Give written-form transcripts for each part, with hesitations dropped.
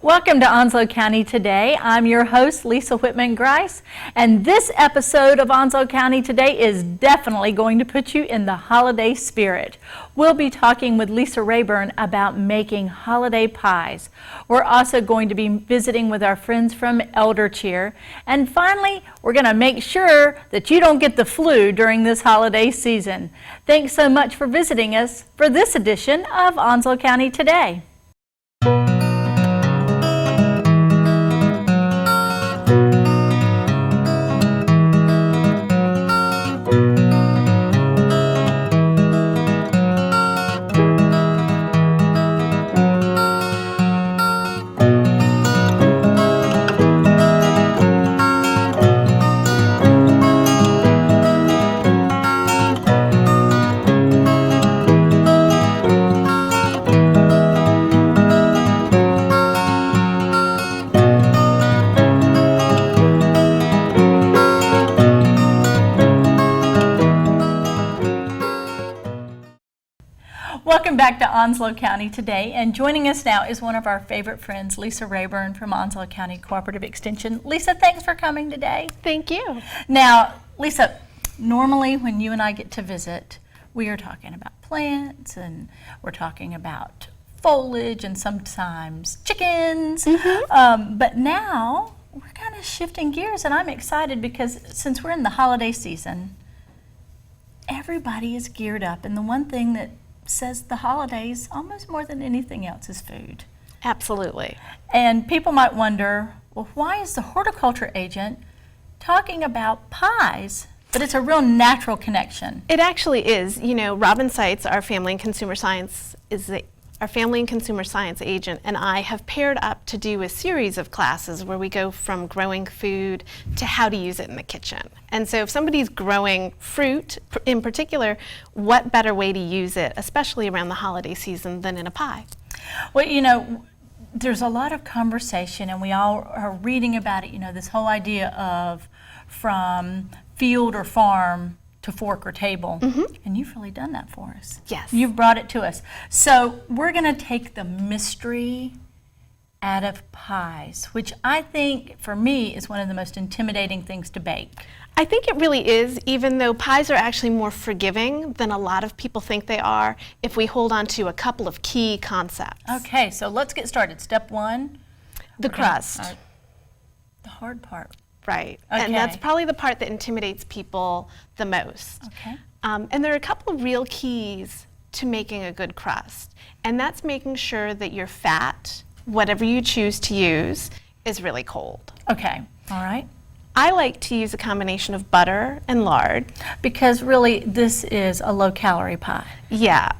Welcome to Onslow County Today. I'm your host, Lisa Whitman-Grice, and this episode of Onslow County Today is definitely going to put you in the holiday spirit. We'll be talking with Lisa Rayburn about making holiday pies. We're also going to be visiting with our friends from Elder Cheer. And finally, we're going to make sure that you don't get the flu during this holiday season. Thanks so much for visiting us for this edition of Onslow County Today. Welcome back to Onslow County Today, and joining us now is one of our favorite friends, Lisa Rayburn from Onslow County Cooperative Extension. Lisa, thanks for coming today. Thank you. Now, Lisa, normally when you and I get to visit, we are talking about plants and we're talking about foliage and sometimes chickens, but now we're kind of shifting gears, and I'm excited because since we're in the holiday season, everybody is geared up, and the one thing that says the holidays almost more than anything else is food. Absolutely. And people might wonder, well, why is the horticulture agent talking about pies? But it's a real natural connection. It actually is. You know, Robin Seitz, our family and consumer science agent, and I have paired up to do a series of classes where we go from growing food to how to use it in the kitchen. And so if somebody's growing fruit in particular, what better way to use it, especially around the holiday season, than in a pie? Well, you know, there's a lot of conversation, and we all are reading about it, you know, this whole idea of from field or farm to fork or table, and you've really done that for us. Yes. You've brought it to us. So we're going to take the mystery out of pies, which I think, for me, is one of the most intimidating things to bake. I think it really is, even though pies are actually more forgiving than a lot of people think they are, if we hold on to a couple of key concepts. Okay, so let's get started. Step one. The crust. The hard part. Right, okay. And that's probably the part that intimidates people the most. Okay. And there are a couple of real keys to making a good crust, and that's making sure that your fat, whatever you choose to use, is really cold. Okay, all right. I like to use a combination of butter and lard. Because really, this is a low-calorie pie. Yeah.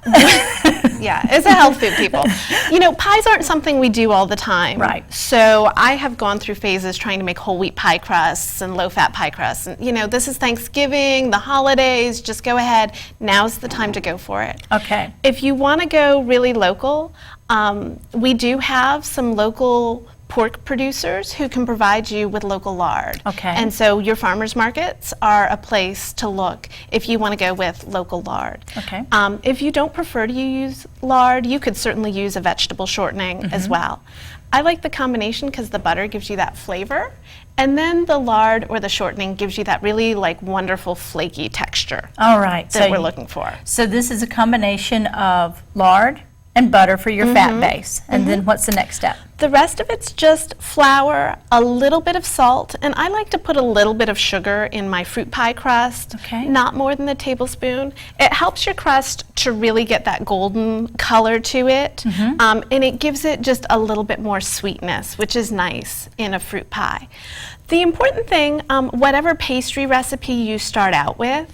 Yeah, it's a health food, people. You know, pies aren't something we do all the time. Right. So I have gone through phases trying to make whole wheat pie crusts and low-fat pie crusts. And, you know, this is Thanksgiving, the holidays, just go ahead. Now's the time to go for it. Okay. If you want to go really local, we do have some local pork producers who can provide you with local lard. Okay. And so your farmers markets are a place to look if you want to go with local lard. Okay. If you don't prefer to use lard, you could certainly use a vegetable shortening as well. I like the combination because the butter gives you that flavor, and then the lard or the shortening gives you that really wonderful flaky texture. All right. That we're looking for. So this is a combination of lard and butter for your fat base. And then what's the next step? The rest of it's just flour, a little bit of salt, and I like to put a little bit of sugar in my fruit pie crust, not more than a tablespoon. It helps your crust to really get that golden color to it, and it gives it just a little bit more sweetness, which is nice in a fruit pie. The important thing, whatever pastry recipe you start out with,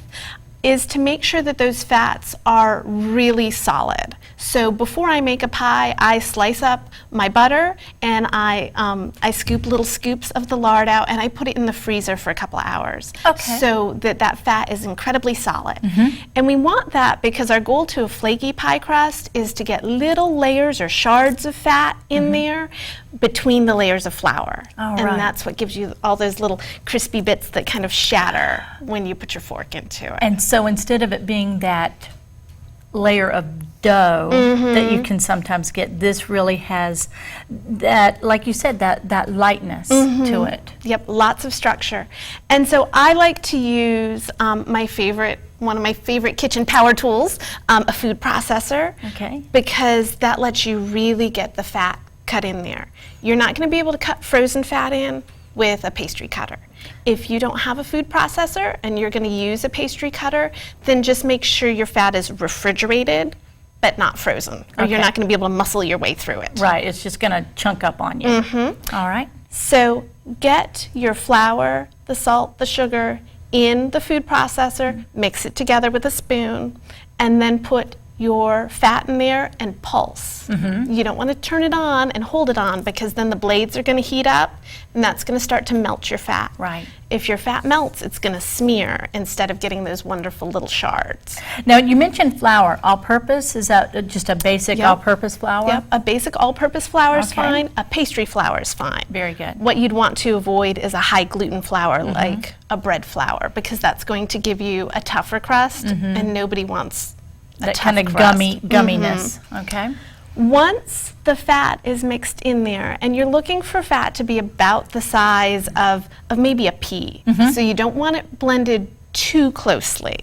is to make sure that those fats are really solid. So before I make a pie, I slice up my butter and I scoop little scoops of the lard out and I put it in the freezer for a couple of hours. Okay. So that fat is incredibly solid. And we want that because our goal to a flaky pie crust is to get little layers or shards of fat in there between the layers of flour. All and right. that's what gives you all those little crispy bits that kind of shatter when you put your fork into it. And so instead of it being that layer of dough that you can sometimes get. This really has that, like you said, that lightness to it. Yep, lots of structure. And so I like to use one of my favorite kitchen power tools, a food processor, because that lets you really get the fat cut in there. You're not going to be able to cut frozen fat in with a pastry cutter. If you don't have a food processor and you're going to use a pastry cutter, then just make sure your fat is refrigerated but not frozen, or you're not going to be able to muscle your way through it. Right, it's just going to chunk up on you. All right. So get your flour, the salt, the sugar in the food processor, mix it together with a spoon, and then put your fat in there and pulse. You don't want to turn it on and hold it on, because then the blades are going to heat up and that's going to start to melt your fat. Right. If your fat melts, it's going to smear instead of getting those wonderful little shards. Now, you mentioned flour. All-purpose, is that just a basic all-purpose flour? Yep, a basic all-purpose flour is fine. A pastry flour is fine. Very good. What you'd want to avoid is a high gluten flour like a bread flour, because that's going to give you a tougher crust, and nobody wants that kind of gumminess. Okay. Once the fat is mixed in there, and you're looking for fat to be about the size of maybe a pea, so you don't want it blended too closely,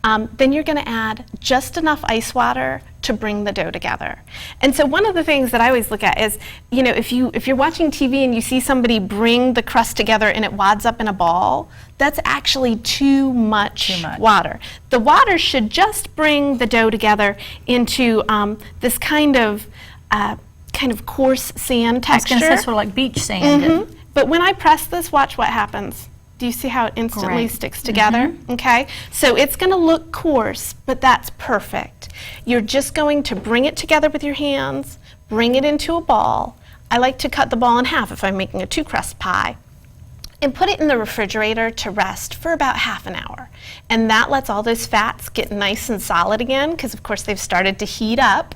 then you're going to add just enough ice water to bring the dough together. And so one of the things that I always look at is, you know, if you're watching TV and you see somebody bring the crust together and it wads up in a ball, that's actually too much water. The water should just bring the dough together into this kind of coarse sand texture. I was going to say sort of like beach sand. But when I press this, watch what happens. Do you see how it instantly sticks together? Okay, so it's going to look coarse, but that's perfect. You're just going to bring it together with your hands, bring it into a ball. I like to cut the ball in half if I'm making a 2-crust pie, and put it in the refrigerator to rest for about half an hour. And that lets all those fats get nice and solid again, because of course they've started to heat up.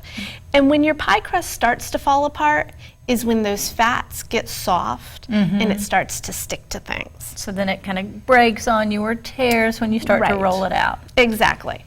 And when your pie crust starts to fall apart is when those fats get soft and it starts to stick to things. So then it kind of breaks on you or tears when you start to roll it out. Exactly.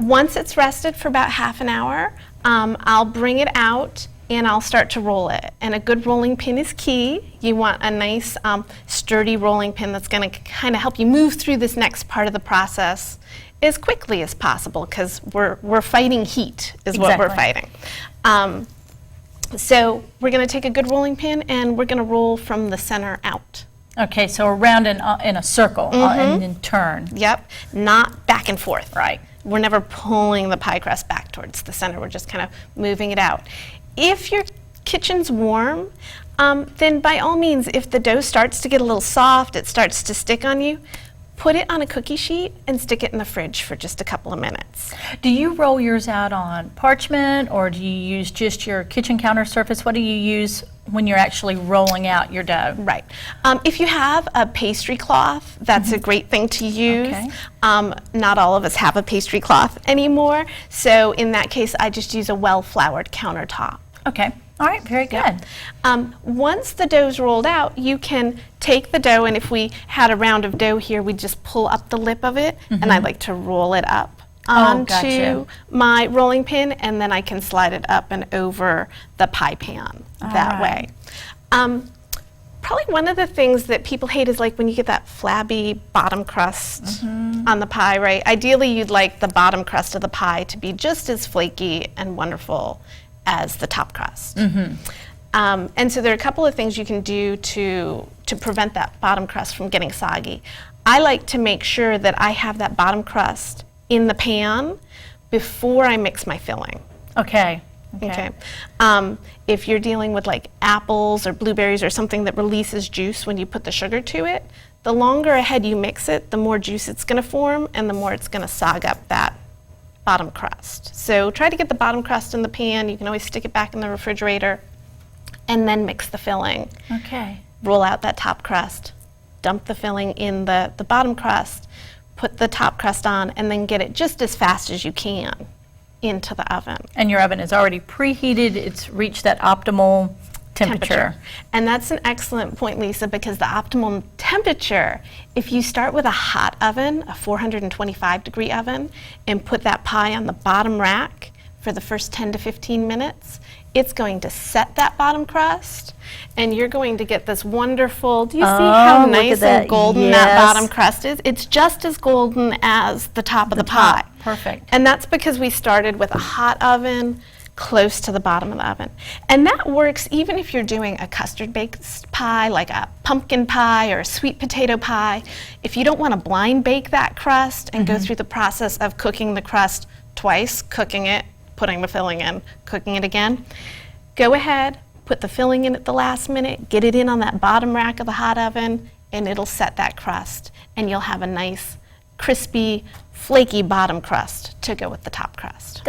Once it's rested for about half an hour, I'll bring it out and I'll start to roll it. And a good rolling pin is key. You want a nice sturdy rolling pin that's going to kind of help you move through this next part of the process as quickly as possible, because we're fighting heat is what we're fighting. So we're going to take a good rolling pin and we're going to roll from the center out. Okay, so around in a circle and then turn. Yep, not back and forth. Right. We're never pulling the pie crust back towards the center. We're just kind of moving it out. If your kitchen's warm, then by all means, if the dough starts to get a little soft, it starts to stick on you, put it on a cookie sheet and stick it in the fridge for just a couple of minutes. Do you roll yours out on parchment, or do you use just your kitchen counter surface? What do you use when you're actually rolling out your dough? Right. If you have a pastry cloth, that's a great thing to use. Okay. Not all of us have a pastry cloth anymore, so in that case, I just use a well-floured countertop. Okay. All right, very good. Once the dough's rolled out, you can take the dough, and if we had a round of dough here, we'd just pull up the lip of it, and I like to roll it up onto my rolling pin, and then I can slide it up and over the pie pan that way. Probably one of the things that people hate is like when you get that flabby bottom crust on the pie, right? Ideally, you'd like the bottom crust of the pie to be just as flaky and wonderful as the top crust. And so there are a couple of things you can do to prevent that bottom crust from getting soggy. I like to make sure that I have that bottom crust in the pan before I mix my filling. Okay. If you're dealing with like apples or blueberries or something that releases juice when you put the sugar to it, the longer ahead you mix it, the more juice it's going to form and the more it's going to sog up that bottom crust. So try to get the bottom crust in the pan. You can always stick it back in the refrigerator and then mix the filling. Okay. Roll out that top crust, dump the filling in the bottom crust, put the top crust on, and then get it just as fast as you can into the oven. And your oven is already preheated. It's reached that optimal temperature. And that's an excellent point, Lisa, because the optimal temperature, if you start with a hot oven, a 425 degree oven, and put that pie on the bottom rack for the first 10 to 15 minutes, it's going to set that bottom crust, and you're going to get this wonderful, do you see how nice and golden that bottom crust is? It's just as golden as the top of the pie. Perfect. And that's because we started with a hot oven close to the bottom of the oven. And that works even if you're doing a custard-based pie, like a pumpkin pie or a sweet potato pie. If you don't want to blind bake that crust and go through the process of cooking the crust twice, cooking it, putting the filling in, cooking it again, go ahead, put the filling in at the last minute, get it in on that bottom rack of the hot oven, and it'll set that crust. And you'll have a nice, crispy, flaky bottom crust to go with the top crust.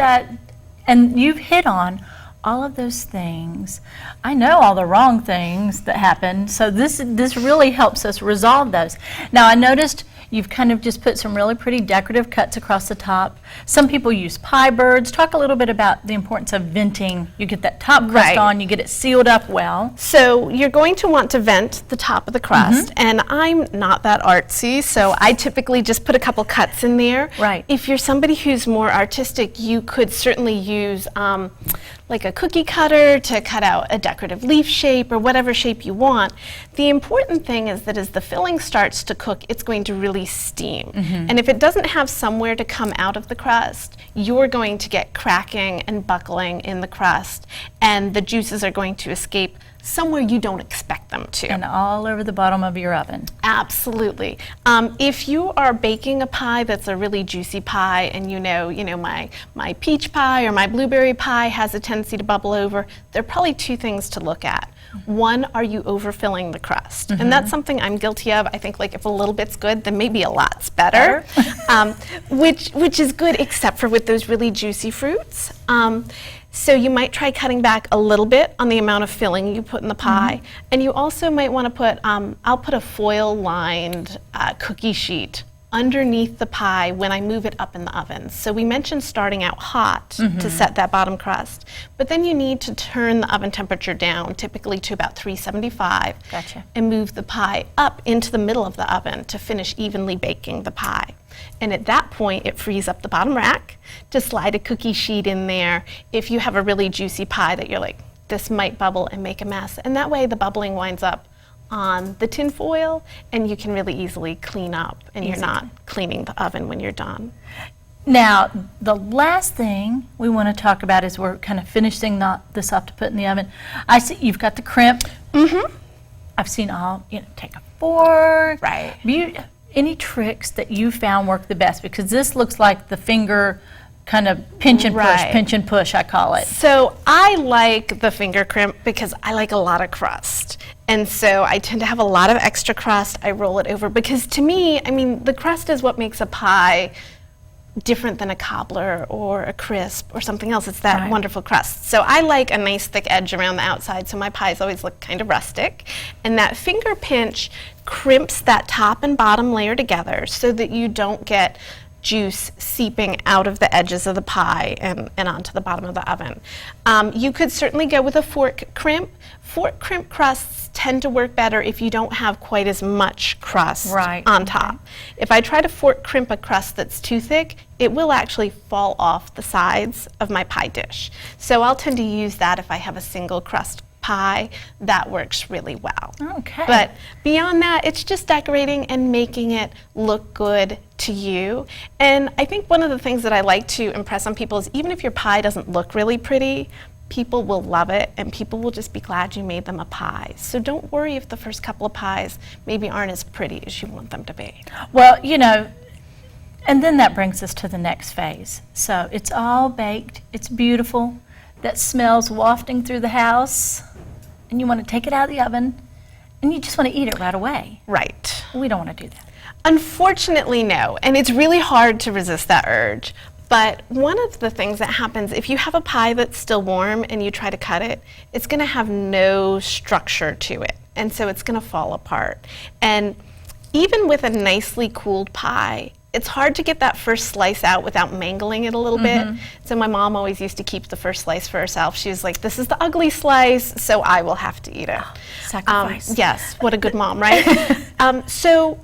And you've hit on all of those things. I know all the wrong things that happen, so this really helps us resolve those. Now, I noticed you've kind of just put some really pretty decorative cuts across the top. Some people use pie birds. Talk a little bit about the importance of venting. You get that top crust on, you get it sealed up well. So you're going to want to vent the top of the crust, and I'm not that artsy, so I typically just put a couple cuts in there. Right. If you're somebody who's more artistic, you could certainly use like a cookie cutter to cut out a decorative leaf shape or whatever shape you want. The important thing is that as the filling starts to cook, it's going to really steam. And if it doesn't have somewhere to come out of the crust, you're going to get cracking and buckling in the crust, and the juices are going to escape somewhere you don't expect them to. And all over the bottom of your oven. Absolutely. If you are baking a pie that's a really juicy pie, and you know my peach pie or my blueberry pie has a tendency to bubble over, there are probably two things to look at. One, are you overfilling the crust? And that's something I'm guilty of. I think like if a little bit's good, then maybe a lot's better, which is good except for with those really juicy fruits. So you might try cutting back a little bit on the amount of filling you put in the pie. And you also might want to put, I'll put a foil-lined cookie sheet underneath the pie when I move it up in the oven. So we mentioned starting out hot to set that bottom crust, but then you need to turn the oven temperature down, typically to about 375, and move the pie up into the middle of the oven to finish evenly baking the pie. And at that point, it frees up the bottom rack to slide a cookie sheet in there if you have a really juicy pie that you're like, this might bubble and make a mess. And that way the bubbling winds up on the tin foil, and you can really easily clean up, and you're not cleaning the oven when you're done. Now, the last thing we want to talk about is we're kind of finishing this up to put in the oven. I see you've got the crimp. I've seen take a fork. Right. Any tricks that you found work the best? Because this looks like the finger kind of pinch and push, I call it. So I like the finger crimp because I like a lot of crust. And so I tend to have a lot of extra crust. I roll it over because to me, I mean, the crust is what makes a pie different than a cobbler or a crisp or something else. It's that wonderful crust. So I like a nice thick edge around the outside, so my pies always look kind of rustic. And that finger pinch crimps that top and bottom layer together so that you don't get juice seeping out of the edges of the pie and onto the bottom of the oven. You could certainly go with a fork crimp. Fork crimp crusts tend to work better if you don't have quite as much crust on top. If I try to fork crimp a crust that's too thick, it will actually fall off the sides of my pie dish. So I'll tend to use that if I have a single crust pie. That works really well. Okay. But beyond that, it's just decorating and making it look good to you. And I think one of the things that I like to impress on people is even if your pie doesn't look really pretty, people will love it, and people will just be glad you made them a pie. So don't worry if the first couple of pies maybe aren't as pretty as you want them to be. Well, and then that brings us to the next phase. So it's all baked, it's beautiful, that smells wafting through the house, and you want to take it out of the oven, and you just want to eat it right away. Right. We don't want to do that. Unfortunately, no, and it's really hard to resist that urge. But one of the things that happens, if you have a pie that's still warm and you try to cut it, it's going to have no structure to it, and so it's going to fall apart. And even with a nicely cooled pie, it's hard to get that first slice out without mangling it a little bit. So my mom always used to keep the first slice for herself. She was like, this is the ugly slice, so I will have to eat it. Sacrifice. Yes, what a good mom, right? So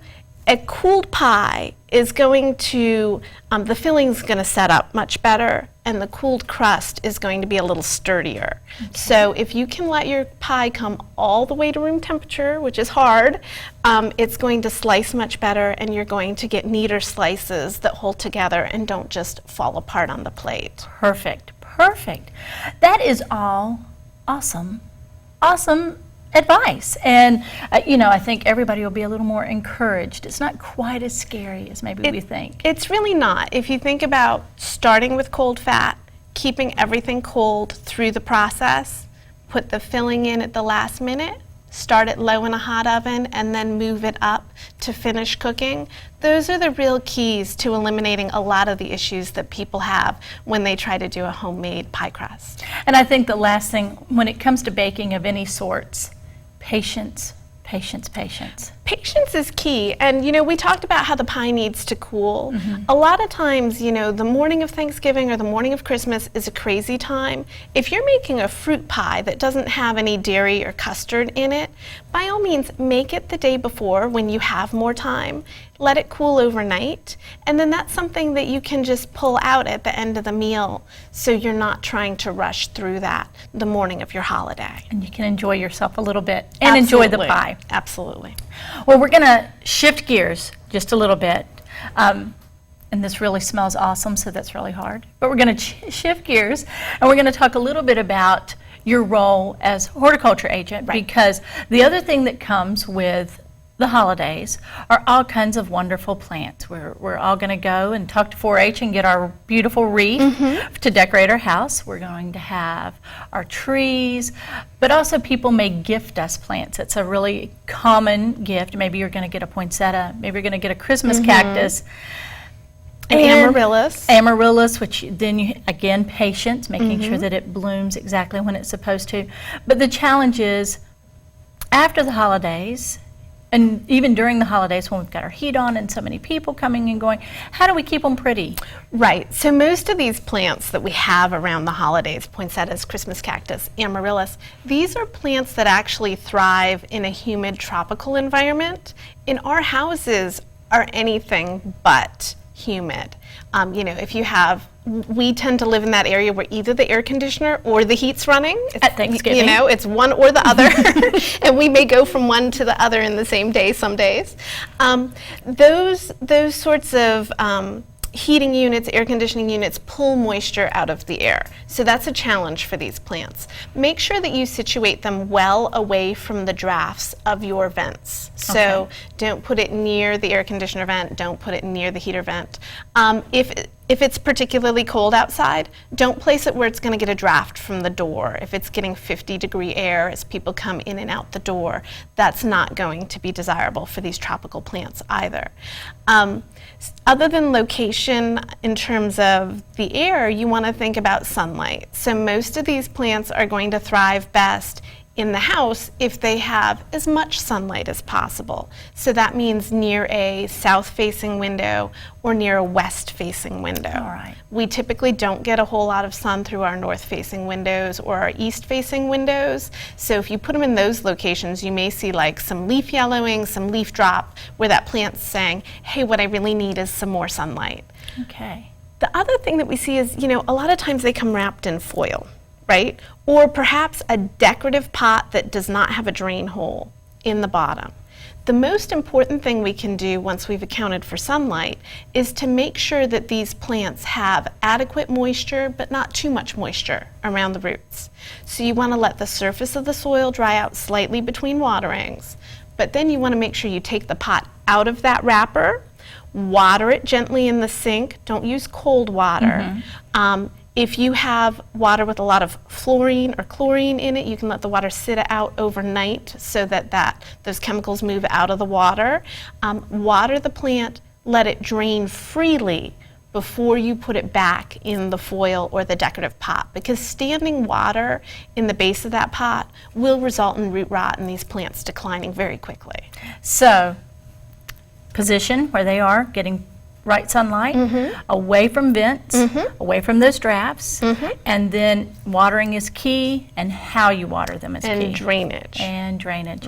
A cooled pie is going to, the filling's going to set up much better, and the cooled crust is going to be a little sturdier. Okay. So if you can let your pie come all the way to room temperature, which is hard, it's going to slice much better, and you're going to get neater slices that hold together and don't just fall apart on the plate. Perfect, perfect. That is all awesome, awesome advice. And, I think everybody will be a little more encouraged. It's not quite as scary as maybe we think. It's really not. If you think about starting with cold fat, keeping everything cold through the process, put the filling in at the last minute, start it low in a hot oven, and then move it up to finish cooking. Those are the real keys to eliminating a lot of the issues that people have when they try to do a homemade pie crust. And I think the last thing, when it comes to baking of any sorts, patience, patience, patience. Patience is key. And, we talked about how the pie needs to cool. Mm-hmm. A lot of times, the morning of Thanksgiving or the morning of Christmas is a crazy time. If you're making a fruit pie that doesn't have any dairy or custard in it, by all means, make it the day before when you have more time. Let it cool overnight, and then that's something that you can just pull out at the end of the meal, so you're not trying to rush through that the morning of your holiday. And you can enjoy yourself a little bit and enjoy the pie. Absolutely. Well, we're going to shift gears just a little bit. And this really smells awesome, so that's really hard. But we're going to shift gears, and we're going to talk a little bit about your role as horticulture agent, right? Because the other thing that comes with the holidays are all kinds of wonderful plants. We're all going to go and talk to 4-H and get our beautiful wreath to decorate our house. We're going to have our trees, but also people may gift us plants. It's a really common gift. Maybe you're going to get a poinsettia. Maybe you're going to get a Christmas cactus. And amaryllis. Amaryllis, which then, again, patience, making sure that it blooms exactly when it's supposed to. But the challenge is, after the holidays, and even during the holidays when we've got our heat on and so many people coming and going, how do we keep them pretty? Right. So most of these plants that we have around the holidays, poinsettias, Christmas cactus, amaryllis, these are plants that actually thrive in a humid tropical environment. In our houses are anything but humid. If you have, we tend to live in that area where either the air conditioner or the heat's running. At Thanksgiving. It's one or the other. And we may go from one to the other in the same day some days. Those sorts of heating units, air conditioning units pull moisture out of the air. So that's a challenge for these plants. Make sure that you situate them well away from the drafts of your vents. So don't put it near the air conditioner vent, don't put it near the heater vent. If it's particularly cold outside, don't place it where it's going to get a draft from the door. If it's getting 50-degree air as people come in and out the door, that's not going to be desirable for these tropical plants either. Other than location, in terms of the air, you want to think about sunlight. So most of these plants are going to thrive best in the house if they have as much sunlight as possible. So that means near a south-facing window or near a west-facing window. All right. We typically don't get a whole lot of sun through our north-facing windows or our east-facing windows. So if you put them in those locations, you may see like some leaf yellowing, some leaf drop, where that plant's saying, hey, what I really need is some more sunlight. Okay. The other thing that we see is, a lot of times they come wrapped in foil, right? Or perhaps a decorative pot that does not have a drain hole in the bottom. The most important thing we can do once we've accounted for sunlight is to make sure that these plants have adequate moisture, but not too much moisture around the roots. So you want to let the surface of the soil dry out slightly between waterings, but then you want to make sure you take the pot out of that wrapper, water it gently in the sink. Don't use cold water. If you have water with a lot of fluorine or chlorine in it, you can let the water sit out overnight so that those chemicals move out of the water. Water the plant, let it drain freely before you put it back in the foil or the decorative pot, because standing water in the base of that pot will result in root rot and these plants declining very quickly. So, position where they are, getting right sunlight, away from vents, away from those drafts, and then watering is key, and how you water them is key. And drainage. And drainage.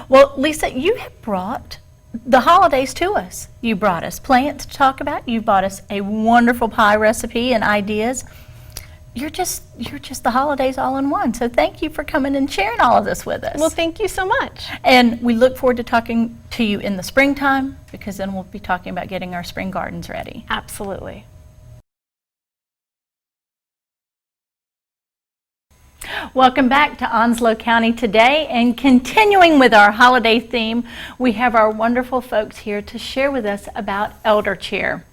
Well, Lisa, you have brought the holidays to us. You brought us plants to talk about. You brought us a wonderful pie recipe and ideas. You're just the holidays all in one. So thank you for coming and sharing all of this with us. Well, thank you so much. And we look forward to talking to you in the springtime, because then we'll be talking about getting our spring gardens ready. Absolutely. Welcome back to Onslow County Today, and continuing with our holiday theme, we have our wonderful folks here to share with us about elder cheer.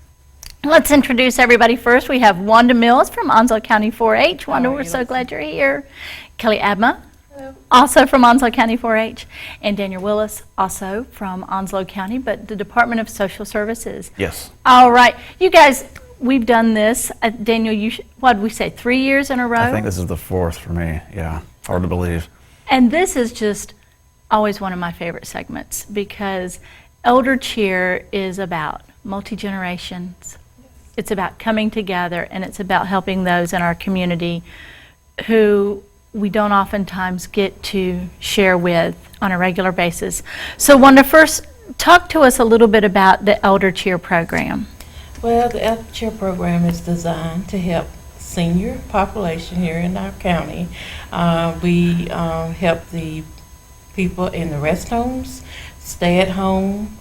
Let's introduce everybody first. We have Wanda Mills from Onslow County 4-H. Wanda, we're so glad you're here. Kelly Abma, also from Onslow County 4-H, and Daniel Willis, also from Onslow County, but the Department of Social Services. Yes. All right, you guys, we've done this. Daniel, what did we say, 3 years in a row? I think this is the fourth for me, yeah. Hard to believe. And this is just always one of my favorite segments, because elder cheer is about multi-generations. It's about coming together, and it's about helping those in our community who we don't oftentimes get to share with on a regular basis. So Wanda, first talk to us a little bit about the elder cheer program. Well, the Elder Cheer program is designed to help senior population here in our county. We help the people in the rest homes, stay at home,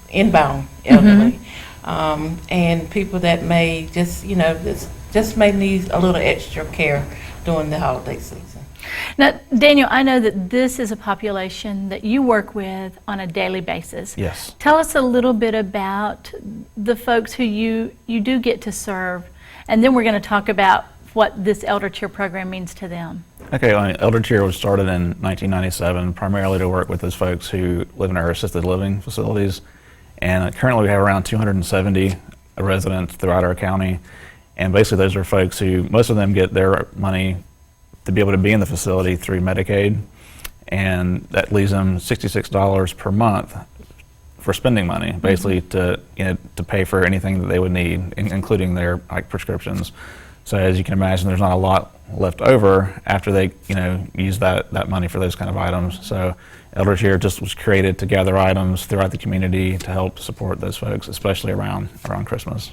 inbound elderly, and people that may just may need a little extra care during the holiday season. Now, Daniel, I know that this is a population that you work with on a daily basis. Yes. Tell us a little bit about the folks who you do get to serve, and then we're going to talk about what this Elder Cheer program means to them. Okay, Elder Cheer was started in 1997 primarily to work with those folks who live in our assisted living facilities. And currently we have around 270 residents throughout our county. And basically those are folks who, most of them get their money to be able to be in the facility through Medicaid. And that leaves them $66 per month for spending money, basically to pay for anything that they would need, including their prescriptions. So as you can imagine, there's not a lot left over after they use that money for those kind of items. So Elder Cheer just was created to gather items throughout the community to help support those folks, especially around Christmas.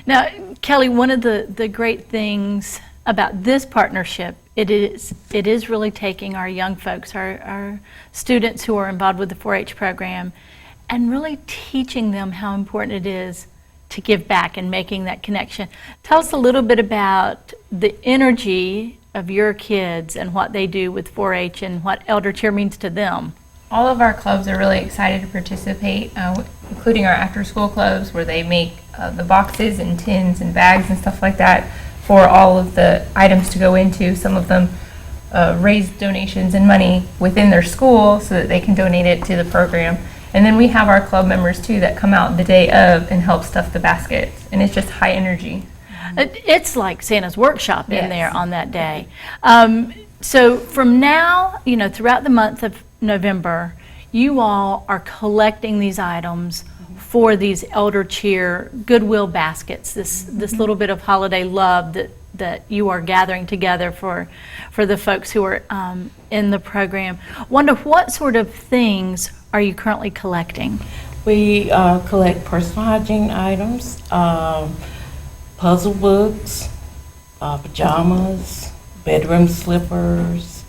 Now, Kelly, one of the great things about this partnership, it is really taking our young folks, our students who are involved with the 4-H program, and really teaching them how important it is to give back and making that connection. Tell us a little bit about the energy of your kids and what they do with 4-H and what Elder Cheer means to them. All of our clubs are really excited to participate, including our after-school clubs, where they make the boxes and tins and bags and stuff like that for all of the items to go into. Some of them raise donations and money within their school so that they can donate it to the program. And then we have our club members too that come out the day of and help stuff the baskets, and it's just high energy. It's like Santa's workshop in Yes. there on that day. So from now, throughout the month of November, you all are collecting these items for these Elder Cheer Goodwill baskets, this little bit of holiday love that you are gathering together for the folks who are in the program. Wanda, what sort of things are you currently collecting? We collect personal hygiene items, puzzle books, pajamas, bedroom slippers,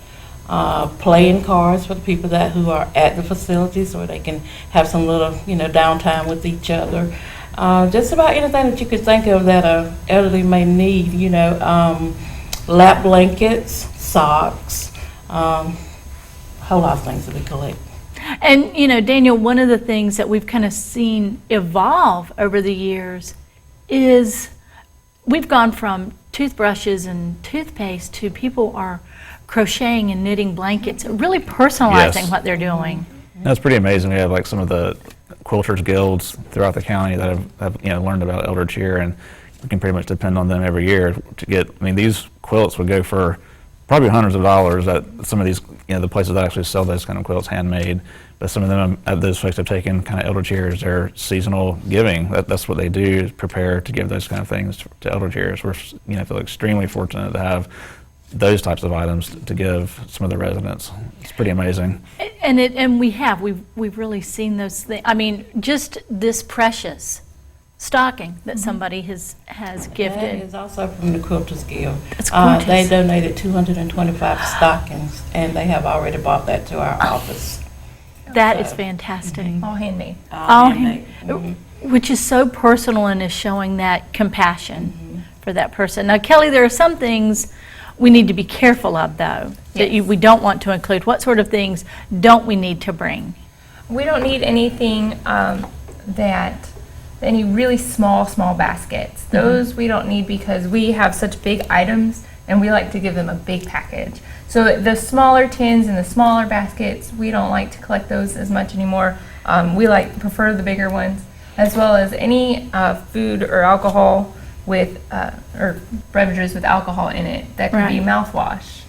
playing cards for the people who are at the facilities, where they can have some little downtime with each other. Just about anything that you could think of that an elderly may need. Lap blankets, socks, a whole lot of things that we collect. And Daniel, one of the things that we've kind of seen evolve over the years is we've gone from toothbrushes and toothpaste to people are crocheting and knitting blankets, really personalizing Yes. what they're doing. That's pretty amazing. We have some of the quilters guilds throughout the county that have learned about Elder Cheer, and we can pretty much depend on them every year to get. These quilts would go for probably hundreds of dollars at some of these, the places that actually sell those kind of quilts handmade. But some of them, those folks have taken kind of Elder Cheer as their seasonal giving. That's what they do, is prepare to give those kind of things to Elder Cheers. We're feel extremely fortunate to have those types of items to give some of the residents. It's pretty amazing. And we've really seen those things. I mean, just this precious stocking that somebody has That gifted. is also from the Quilters Guild. It's gorgeous. They donated 225 stockings, and they have already brought that to our office. That is fantastic. All handmade. All handmade. Which is so personal and is showing that compassion for that person. Now, Kelly, there are some things we need to be careful of, though, that Yes. we don't want to include. What sort of things don't we need to bring? We don't need anything any really small baskets. Those we don't need because we have such big items and we like to give them a big package. So the smaller tins and the smaller baskets, we don't like to collect those as much anymore. We prefer the bigger ones, as well as any food or alcohol with or beverages with alcohol in it that could be Right. mouthwash.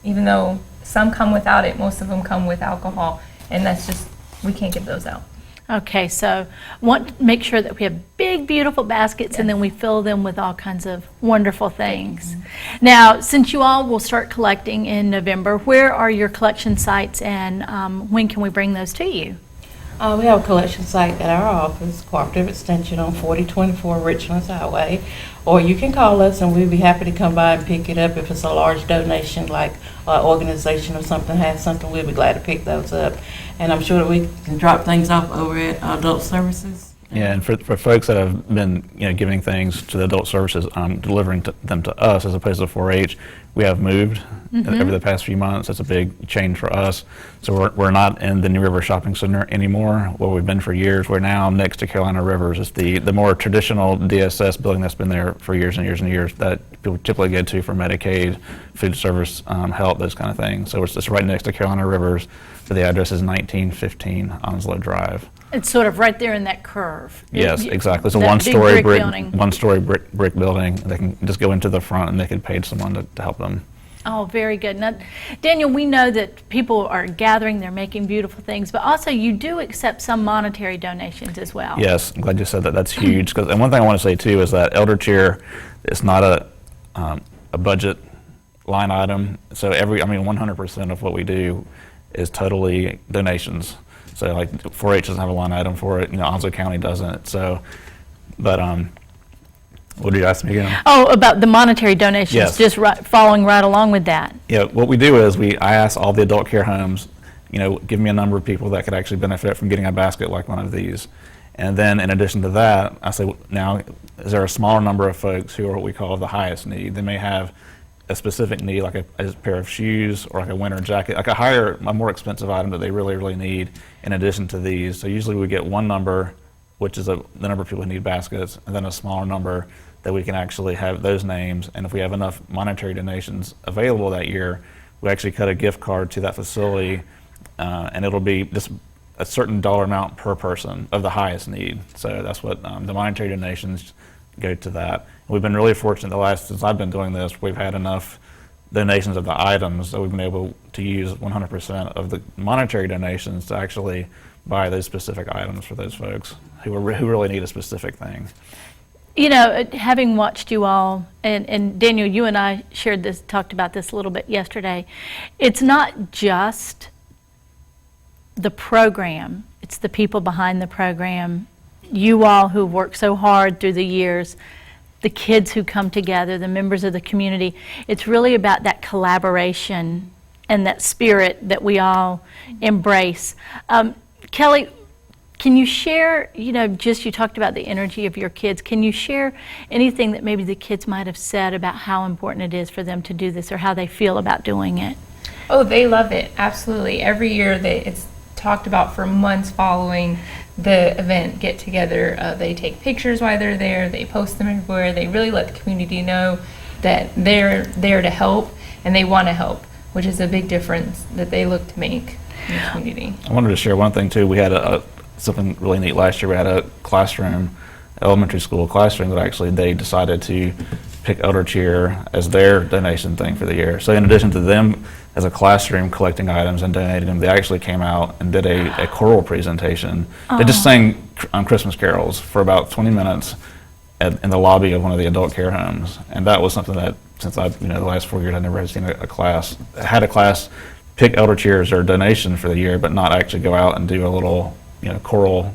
Even though some come without it, most of them come with alcohol, and that's just, we can't give those out. Okay, so want to make sure that we have big, beautiful baskets and then we fill them with all kinds of wonderful things. Now, since you all will start collecting in November, where are your collection sites and when can we bring those to you? We have a collection site at our office, Cooperative Extension on 4024 Richlands Highway, or you can call us and we'd be happy to come by and pick it up if it's a large donation, like an organization or something has something, we'd be glad to pick those up. And I'm sure that we can drop things off over at Adult Services. Yeah, and for folks that have been giving things to the adult services, delivering them to us as opposed to 4-H, we have moved over the past few months. That's a big change for us. So we're not in the New River Shopping Center anymore, where we've been for years. We're now next to Carolina Rivers. It's the more traditional DSS building that's been there for years and years and years that people typically go to for Medicaid, food service, help, those kind of things. So it's right next to Carolina Rivers. So the address is 1915 Onslow Drive. It's sort of right there in that curve. Yes, exactly. It's a That one-story big brick building. brick building. They can just go into the front and they can pay someone to help them. Oh, very good. Now, Daniel, we know that people are gathering, they're making beautiful things, but also you do accept some monetary donations as well. Yes, I'm glad you said that. That's huge. And one thing I want to say too is that Elder Chair is not a budget line item. So 100% of what we do is totally donations. So like 4-H doesn't have a line item for it. Onslow County doesn't. So, but what did you ask me again? Oh, about the monetary donations, Yes. just following right along with that. Yeah, what we do is I ask all the adult care homes, give me a number of people that could actually benefit from getting a basket like one of these. And then in addition to that, I say, now, is there a smaller number of folks who are what we call the highest need? They may have a specific need, like a pair of shoes or like a winter jacket, like a more expensive item that they really, really need in addition to these. So usually we get one number, which is the number of people who need baskets, and then a smaller number that we can actually have those names. And if we have enough monetary donations available that year, we actually cut a gift card to that facility, and it'll be just a certain dollar amount per person of the highest need. So that's what the monetary donations go to that. We've been really fortunate since I've been doing this, we've had enough donations of the items that we've been able to use 100% of the monetary donations to actually buy those specific items for those folks who really need a specific thing. Having watched you all, and Daniel, you and I talked about this a little bit yesterday, it's not just the program, it's the people behind the program. You all who worked so hard through the years, the kids who come together, the members of the community. It's really about that collaboration and that spirit that we all embrace. Kelly, can you share, you talked about the energy of your kids. Can you share anything that maybe the kids might have said about how important it is for them to do this or how they feel about doing it? Oh, they love it, absolutely. Every year it's talked about for months following the event get together. They take pictures while they're there, they post them everywhere. They really let the community know that they're there to help and they want to help, which is a big difference that they look to make in the community. I wanted to share one thing too. We had something really neat last year. We had a classroom, elementary school classroom, that actually they decided to pick Elder Cheer as their donation thing for the year. So in addition to them as a classroom collecting items and donating them, they actually came out and did a choral presentation. They just sang Christmas carols for about 20 minutes in the lobby of one of the adult care homes. And that was something that, since the last 4 years, I've never had seen a class pick elder cheer as their donation for the year, but not actually go out and do a little, choral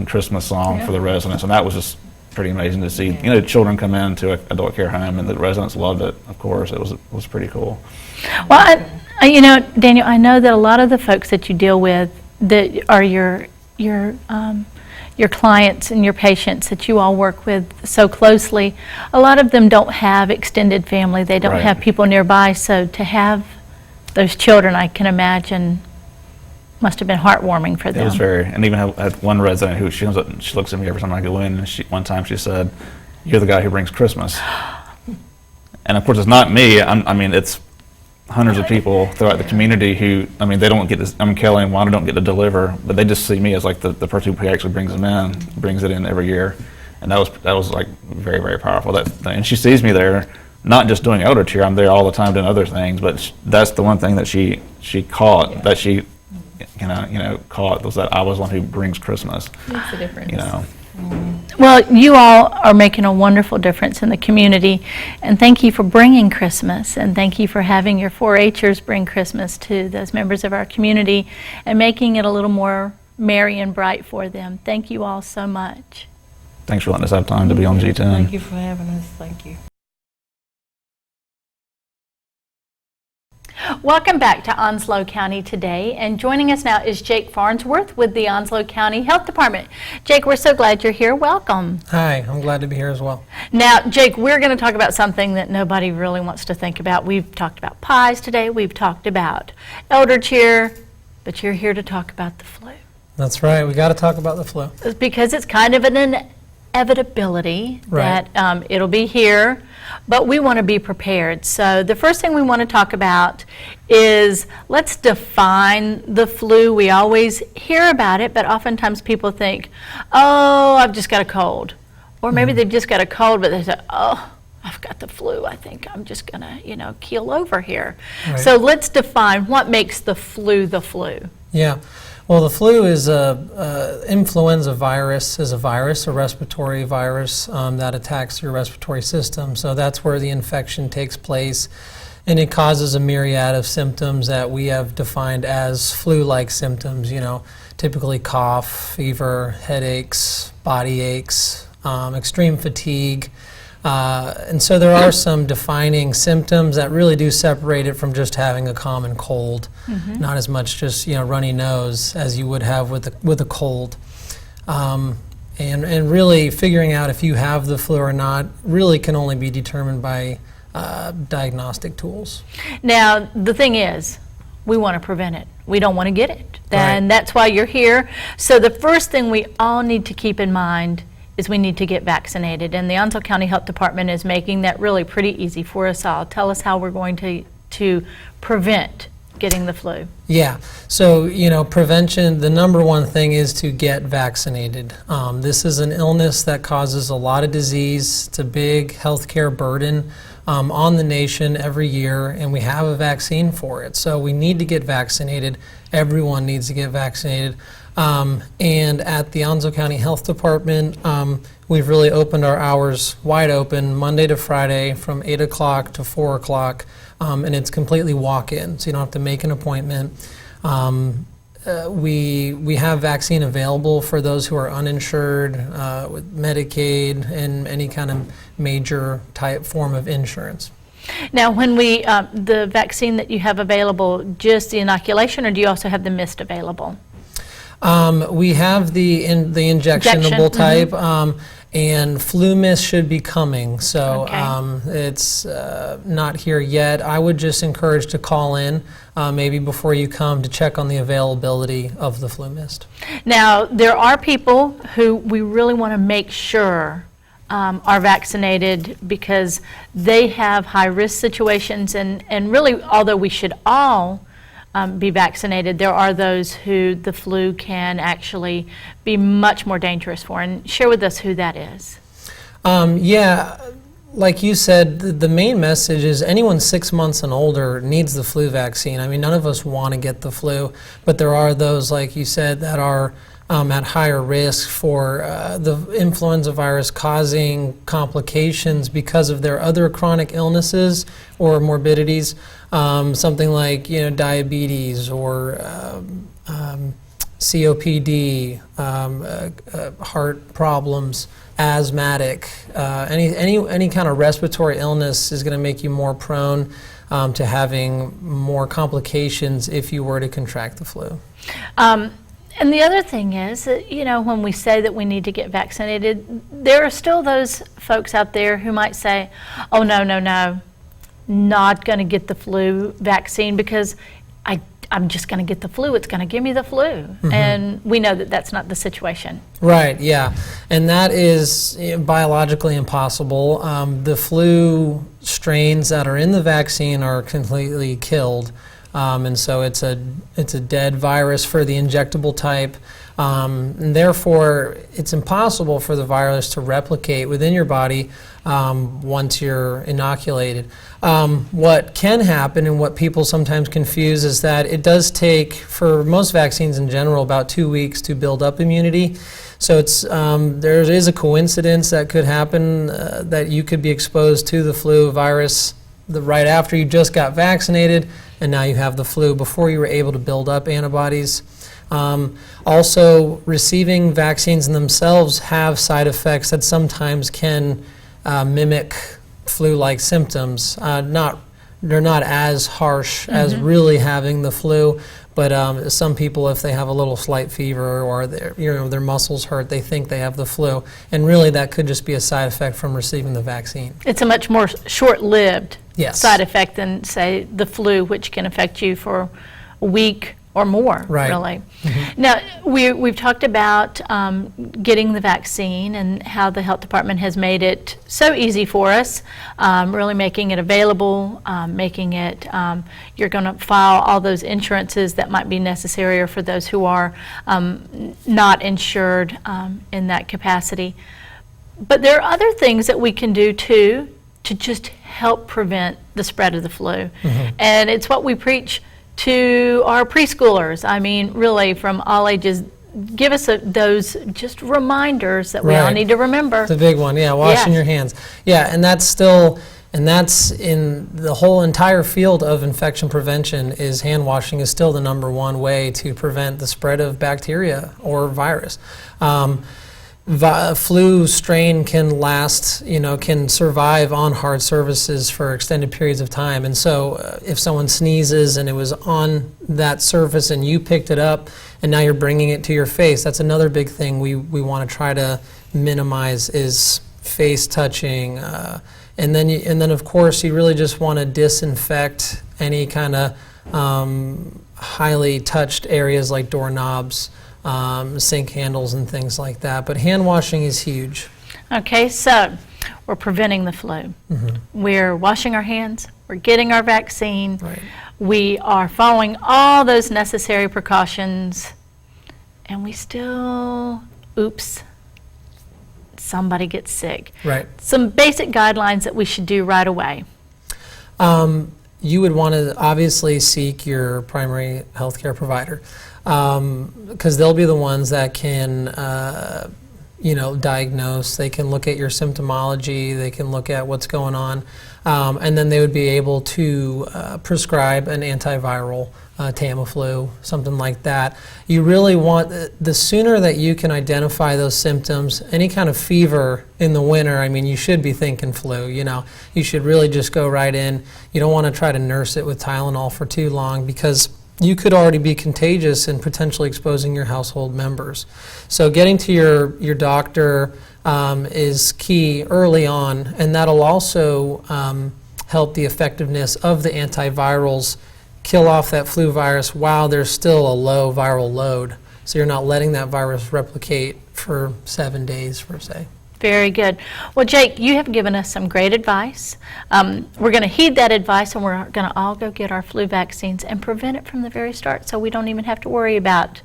Christmas song for the residents. And that was just pretty amazing to see. Children come into an adult care home, and the residents loved it. Of course, it was pretty cool. Well, Daniel, I know that a lot of the folks that you deal with that are your clients and your patients that you all work with so closely, a lot of them don't have extended family. They don't Right. have people nearby. So to have those children, I can imagine, must have been heartwarming for them. It was very, and even had one resident who she comes up and she looks at me every time I go in, and one time she said, "You're the guy who brings Christmas." And of course, it's not me. It's hundreds of people throughout the community who, they don't get to, Kelly and Wanda don't get to deliver, but they just see me as like the person who actually brings them in, brings it in every year. And that was like very, very powerful. And she sees me there, not just doing elder cheer, I'm there all the time doing other things, but that's the one thing that she caught, that she, caught, was that I was one who brings Christmas. Makes a difference. Well, you all are making a wonderful difference in the community, and thank you for bringing Christmas, and thank you for having your 4-Hers bring Christmas to those members of our community and making it a little more merry and bright for them. Thank you all so much. Thanks for letting us have time to be on G10. Thank you for having us. Thank you. Welcome back to Onslow County Today, and joining us now is Jake Farnsworth with the Onslow County Health Department. Jake, we're so glad you're here. Welcome. Hi, I'm glad to be here as well. Now, Jake, we're going to talk about something that nobody really wants to think about. We've talked about pies today, we've talked about elder cheer, but you're here to talk about the flu. That's right, we got to talk about the flu. It's because it's kind of an inevitability Right. that it'll be here, but we want to be prepared. So the first thing we want to talk about is, let's define the flu. We always hear about it, but oftentimes people think, oh, I've just got a cold. Or maybe they've just got a cold, but they say, oh, I've got the flu. I think I'm just going to, keel over here. Right. So let's define what makes the flu the flu. Yeah, well, the flu is a influenza virus, a respiratory virus that attacks your respiratory system. So that's where the infection takes place, and it causes a myriad of symptoms that we have defined as flu-like symptoms. Typically cough, fever, headaches, body aches, extreme fatigue. And so there are some defining symptoms that really do separate it from just having a common cold, not as much just runny nose as you would have with a cold. And really figuring out if you have the flu or not really can only be determined by diagnostic tools. Now, the thing is, we want to prevent it. We don't want to get it. And Right. that's why you're here. So the first thing we all need to keep in mind is we need to get vaccinated. And the Onslow County Health Department is making that really pretty easy for us all. Tell us how we're going to prevent getting the flu. Yeah, so prevention, the number one thing is to get vaccinated. This is an illness that causes a lot of disease. It's a big healthcare burden on the nation every year, and we have a vaccine for it. So we need to get vaccinated. Everyone needs to get vaccinated. And at the Onslow County Health Department, we've really opened our hours wide open Monday to Friday from 8 o'clock to 4 o'clock, and it's completely walk-in, so you don't have to make an appointment. We have vaccine available for those who are uninsured, with Medicaid and any kind of major type form of insurance. Now, when the vaccine that you have available, just the inoculation, or do you also have the mist available? We have the injectionable type, and flu mist should be coming. So Okay. it's not here yet. I would just encourage to call in maybe before you come to check on the availability of the flu mist. Now, there are people who we really want to make sure are vaccinated because they have high-risk situations, and really, although we should all be vaccinated, there are those who the flu can actually be much more dangerous for. And share with us who that is. Yeah, like you said, the main message is anyone 6 months and older needs the flu vaccine. I mean, none of us want to get the flu, but there are those, like you said, that are at higher risk for the influenza virus causing complications because of their other chronic illnesses or morbidities, something like diabetes or COPD, heart problems, asthmatic, any kind of respiratory illness is going to make you more prone to having more complications if you were to contract the flu. And the other thing is that, when we say that we need to get vaccinated, there are still those folks out there who might say, oh, no, not going to get the flu vaccine because I'm just going to get the flu. It's going to give me the flu. Mm-hmm. And we know that that's not the situation. Right, yeah. And that is biologically impossible. The flu strains that are in the vaccine are completely killed. And so it's a dead virus for the injectable type. And therefore, it's impossible for the virus to replicate within your body once you're inoculated. What can happen and what people sometimes confuse is that it does take, for most vaccines in general, about 2 weeks to build up immunity. So it's there is a coincidence that could happen that you could be exposed to the flu virus right after you just got vaccinated, and now you have the flu before you were able to build up antibodies. Also, receiving vaccines in themselves have side effects that sometimes can mimic flu-like symptoms. They're not as harsh as really having the flu, but some people, if they have a little slight fever or their muscles hurt, they think they have the flu, and really that could just be a side effect from receiving the vaccine. It's a much more short-lived Yes. side effect than, say, the flu, which can affect you for a week or more, Right. really. Now, we've talked about getting the vaccine and how the health department has made it so easy for us, really making it available, making it, you're going to file all those insurances that might be necessary or for those who are not insured in that capacity. But there are other things that we can do, too, to just help prevent the spread of the flu. And it's what we preach to our preschoolers. I mean, really, from all ages, give us those just reminders that we all Right. need to remember. The big one, yeah, washing Yes. your hands. Yeah, and that's in the whole entire field of infection prevention. Is hand washing is still the number one way to prevent the spread of bacteria or virus. Flu strain can last, can survive on hard surfaces for extended periods of time. And so if someone sneezes and it was on that surface and you picked it up and now you're bringing it to your face, that's another big thing we want to try to minimize is face touching. And then of course you really just want to disinfect any kind of highly touched areas like doorknobs, sink handles and things like that. But hand washing is huge. Okay, so we're preventing the flu. We're washing our hands. We're getting our vaccine. Right. We are following all those necessary precautions. And we still, somebody gets sick. Right. Some basic guidelines that we should do right away. You would want to obviously seek your primary healthcare provider, because they'll be the ones that can, diagnose. They can look at your symptomology. They can look at what's going on, and then they would be able to prescribe an antiviral, Tamiflu, something like that. You really want, the sooner that you can identify those symptoms, any kind of fever in the winter, you should be thinking flu. You should really just go right in. You don't want to try to nurse it with Tylenol for too long, because you could already be contagious and potentially exposing your household members. So getting to your doctor is key early on, and that'll also help the effectiveness of the antivirals kill off that flu virus while there's still a low viral load. So you're not letting that virus replicate for 7 days, per se. Very good. Well, Jake, you have given us some great advice. We're going to heed that advice, and we're going to all go get our flu vaccines and prevent it from the very start, so we don't even have to worry about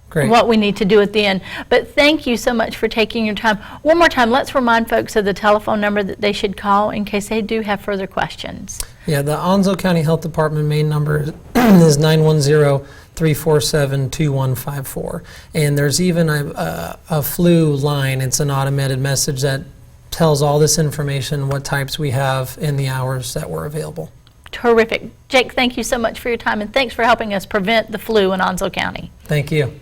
Great. what we need to do at the end. But thank you so much for taking your time. One more time, let's remind folks of the telephone number that they should call in case they do have further questions. Yeah, the Onslow County Health Department main number is 347-2154. And there's even a flu line. It's an automated message that tells all this information, what types we have, and the hours that were available. Terrific. Jake, thank you so much for your time, and thanks for helping us prevent the flu in Onslow County. Thank you.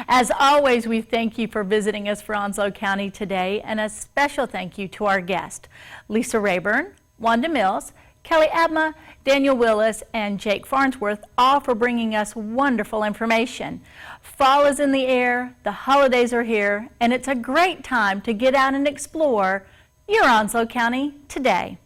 As always, we thank you for visiting us for Onslow County today, and a special thank you to our guests, Lisa Rayburn, Wanda Mills, Kelly Abma, Daniel Willis, and Jake Farnsworth, all for bringing us wonderful information. Fall is in the air, the holidays are here, and it's a great time to get out and explore your Onslow County today.